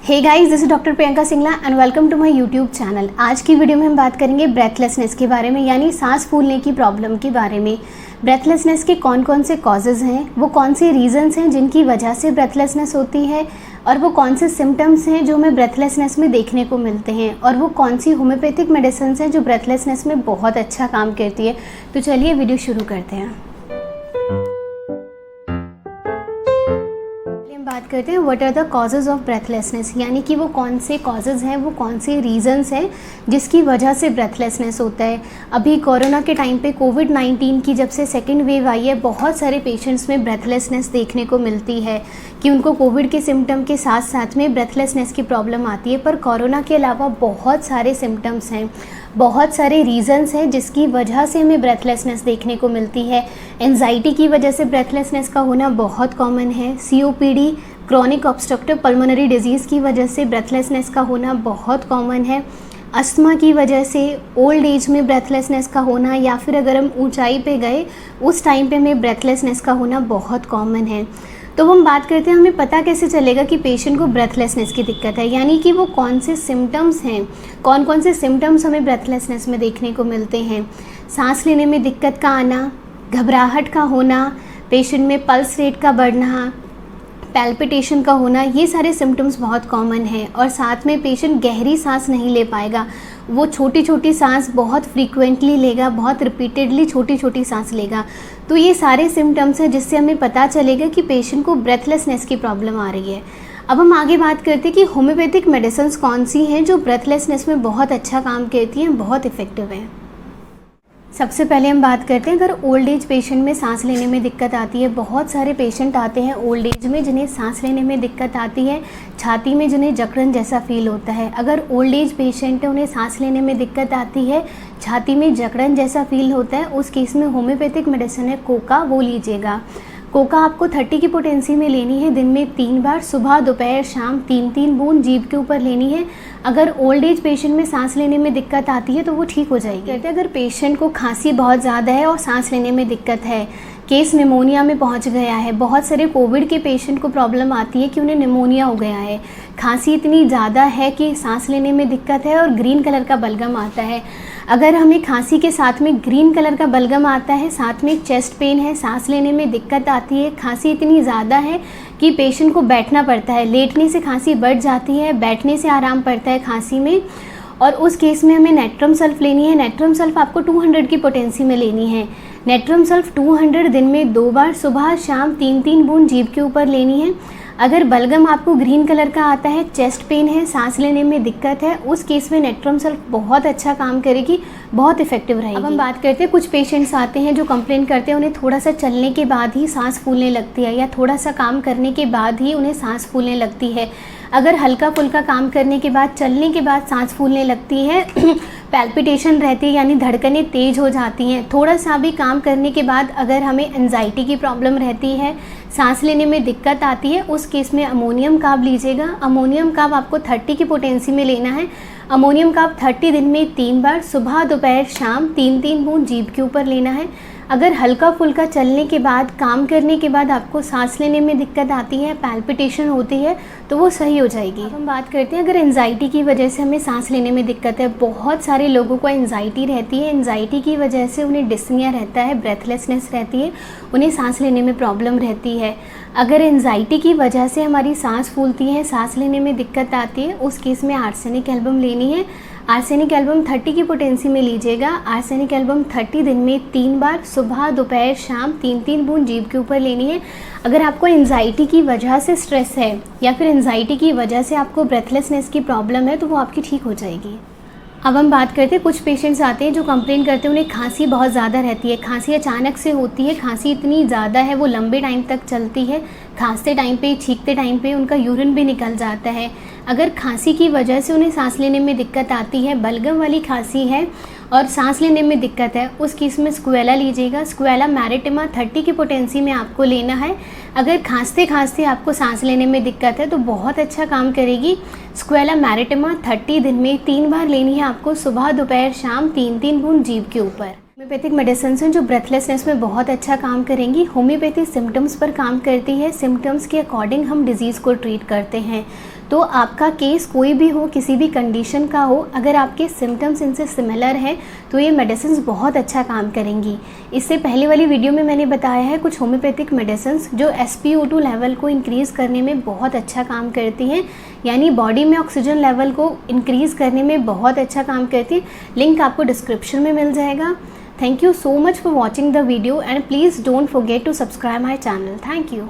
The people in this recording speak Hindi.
Hey guys, this is doctor Priyanka Singla and welcome to my YouTube channel. आज की वीडियो में हम बात करेंगे ब्रेथलेसनेस के बारे में, यानी सांस फूलने की प्रॉब्लम के बारे में। ब्रेथलेसनेस के कौन कौन से कॉजेज़ हैं, वो कौन से रीजंस हैं जिनकी वजह से ब्रेथलेसनेस होती है, और वो कौन से सिम्टम्स हैं जो हमें ब्रेथलेसनेस में देखने को मिलते हैं, और वो कौन सी होम्योपैथिक मेडिसिन हैं जो ब्रेथलेसनेस में बहुत अच्छा काम करती है। तो चलिए वीडियो शुरू करते हैं। बात करते हैं what are the causes of breathlessness, यानी कि वो कौन से कॉजेज़ हैं, वो कौन से रीजंस हैं जिसकी वजह से ब्रेथलेसनेस होता है। अभी कोरोना के टाइम पे कोविड-19 की जब से सेकेंड वेव आई है, बहुत सारे पेशेंट्स में ब्रेथलेसनेस देखने को मिलती है कि उनको कोविड के सिम्टम के साथ साथ में ब्रेथलेसनेस की प्रॉब्लम आती है। पर कोरोना के अलावा बहुत सारे सिम्टम्स हैं, बहुत सारे रीजंस हैं जिसकी वजह से हमें ब्रेथलेसनेस देखने को मिलती है। एंजाइटी की वजह से ब्रेथलेसनेस का होना बहुत कॉमन है। COPD chronic obstructive pulmonary disease की वजह से ब्रेथलेसनेस का होना बहुत कॉमन है। अस्थमा की वजह से, ओल्ड एज में ब्रेथलेसनेस का होना, या फिर अगर हम ऊंचाई पे गए उस टाइम पे हमें ब्रेथलेसनेस का होना बहुत कॉमन है। तो हम बात करते हैं, हमें पता कैसे चलेगा कि पेशेंट को ब्रेथलेसनेस की दिक्कत है, यानी कि वो कौन से सिम्टम्स हैं, कौन कौन से सिम्टम्स हमें ब्रेथलेसनेस में देखने को मिलते हैं। सांस लेने में दिक्कत का आना, घबराहट का होना, पेशेंट में पल्स रेट का बढ़ना, पैल्पिटेशन का होना, ये सारे सिम्टम्स बहुत कॉमन हैं। और साथ में पेशेंट गहरी सांस नहीं ले पाएगा, वो छोटी छोटी सांस बहुत फ्रीक्वेंटली लेगा, बहुत रिपीटेडली छोटी छोटी सांस लेगा। तो ये सारे सिम्टम्स हैं जिससे हमें पता चलेगा कि पेशेंट को ब्रेथलेसनेस की प्रॉब्लम आ रही है। अब हम आगे बात करते हैं कि होम्योपैथिक मेडिसिन कौन सी हैं जो ब्रेथलेसनेस में बहुत अच्छा काम करती हैं, बहुत इफ़ेक्टिव हैं। सबसे पहले हम बात करते हैं, अगर ओल्ड एज पेशेंट में सांस लेने में दिक्कत आती है। बहुत सारे पेशेंट आते हैं ओल्ड एज में जिन्हें सांस लेने में दिक्कत आती है, छाती में जिन्हें जकड़न जैसा फील होता है। अगर ओल्ड एज पेशेंट है, उन्हें सांस लेने में दिक्कत आती है, छाती में जकड़न जैसा फील होता है, उस केस में होम्योपैथिक मेडिसिन है कोका, वो लीजिएगा। कोका आपको 30 की पोटेंसी में लेनी है, दिन में 3 बार, सुबह दोपहर शाम 3-3 बूंद जीभ के ऊपर लेनी है। अगर ओल्ड एज पेशेंट में सांस लेने में दिक्कत आती है तो वो ठीक हो जाएगी। कहते हैं अगर पेशेंट को खांसी बहुत ज़्यादा है और सांस लेने में दिक्कत है, केस निमोनिया में पहुंच गया है, बहुत सारे कोविड के पेशेंट को प्रॉब्लम आती है कि उन्हें निमोनिया हो गया है, खांसी इतनी ज़्यादा है कि सांस लेने में दिक्कत है और ग्रीन कलर का बलगम आता है। अगर हमें खांसी के साथ में ग्रीन कलर का बलगम आता है, साथ में चेस्ट पेन है, सांस लेने में दिक्कत आती है, खांसी इतनी ज़्यादा है कि पेशेंट को बैठना पड़ता है, लेटने से खांसी बढ़ जाती है, बैठने से आराम पड़ता है खांसी में, और उस केस में हमें नेट्रम सल्फ लेनी है। नेट्रम सल्फ आपको 200 की पोटेंसी में लेनी है। नेट्रम सल्फ 200 दिन में 2 बार, सुबह शाम 3-3 बूंद जीभ के ऊपर लेनी है। अगर बलगम आपको ग्रीन कलर का आता है, चेस्ट पेन है, सांस लेने में दिक्कत है, उस केस में नेट्रम सल्फ बहुत अच्छा काम करेगी, बहुत इफेक्टिव रहेगी। अब हम बात करते हैं, कुछ पेशेंट्स आते हैं जो कंप्लेन करते हैं उन्हें थोड़ा सा चलने के बाद ही सांस फूलने लगती है, या थोड़ा सा काम करने के बाद ही उन्हें सांस फूलने लगती है। अगर हल्का फुल्का काम करने के बाद, चलने के बाद सांस फूलने लगती है, पैल्पिटेशन रहती है यानी धड़कनें तेज हो जाती हैं, थोड़ा सा भी काम करने के बाद अगर हमें एंजाइटी की प्रॉब्लम रहती है, सांस लेने में दिक्कत आती है, उस केस में अमोनियम कार्ब लीजिएगा। अमोनियम कार्ब आपको 30 की पोटेंसी में लेना है। अमोनियम कार्ब 30 दिन में 3 बार, सुबह दोपहर शाम 3-3 बूंद जीभ के ऊपर लेना है। अगर हल्का फुल्का चलने के बाद, काम करने के बाद आपको सांस लेने में दिक्कत आती है, पैल्पिटेशन होती है, तो वो सही हो जाएगी। अब हम बात करते हैं, अगर एंजाइटी की वजह से हमें सांस लेने में दिक्कत है। बहुत सारे लोगों को एंजाइटी रहती है, एंजाइटी की वजह से उन्हें डिस्निया रहता है, ब्रेथलेसनेस रहती है, उन्हें सांस लेने में प्रॉब्लम रहती है। अगर एंजाइटी की वजह से हमारी सांस फूलती है, सांस लेने में दिक्कत आती है, उस केस में आर्सेनिक एल्बम लेनी है। आर्सेनिक एल्बम 30 की पोटेंसी में लीजिएगा। आर्सेनिक एल्बम 30 दिन में 3 बार, सुबह दोपहर शाम 3-3 बूंद जीभ के ऊपर लेनी है। अगर आपको एंजाइटी की वजह से स्ट्रेस है, या फिर एंजाइटी की वजह से आपको ब्रेथलेसनेस की प्रॉब्लम है, तो वो आपकी ठीक हो जाएगी। अब हम बात करते हैं, कुछ पेशेंट्स आते हैं जो कंप्लेन करते हैं उन्हें खांसी बहुत ज़्यादा रहती है, खांसी अचानक से होती है, खांसी इतनी ज़्यादा है वो लंबे टाइम तक चलती है, खांसते टाइम पे, छींकते टाइम पे उनका यूरिन भी निकल जाता है। अगर खांसी की वजह से उन्हें सांस लेने में दिक्कत आती है, बलगम वाली खांसी है और सांस लेने में दिक्कत है, उस केस में स्क्वेला लीजिएगा। स्क्वेला मैरिटिमा 30 की पोटेंसी में आपको लेना है। अगर खांसते खांसते आपको सांस लेने में दिक्कत है तो बहुत अच्छा काम करेगी स्क्वेला मैरिटिमा। 30 दिन में 3 बार लेनी है आपको, सुबह दोपहर शाम 3-3 बूंद जीभ के ऊपर। होम्योपैथिक मेडिसिन हैं जो ब्रेथलेसनेस में बहुत अच्छा काम करेंगी। होम्योपैथी सिम्टम्स पर काम करती है, सिम्टम्स के अकॉर्डिंग हम डिजीज़ को ट्रीट करते हैं। तो आपका केस कोई भी हो, किसी भी कंडीशन का हो, अगर आपके सिम्टम्स इनसे सिमिलर हैं तो ये मेडिसिन्स बहुत अच्छा काम करेंगी। इससे पहले वाली वीडियो में मैंने बताया है कुछ होम्योपैथिक मेडिसिन्स जो SpO2 लेवल को इंक्रीज़ करने में बहुत अच्छा काम करती हैं, यानी बॉडी में ऑक्सीजन लेवल को इंक्रीज़ करने में बहुत अच्छा काम करती है। लिंक आपको डिस्क्रिप्शन में मिल जाएगा। Thank you so much for watching the video and please don't forget to subscribe my channel. Thank you.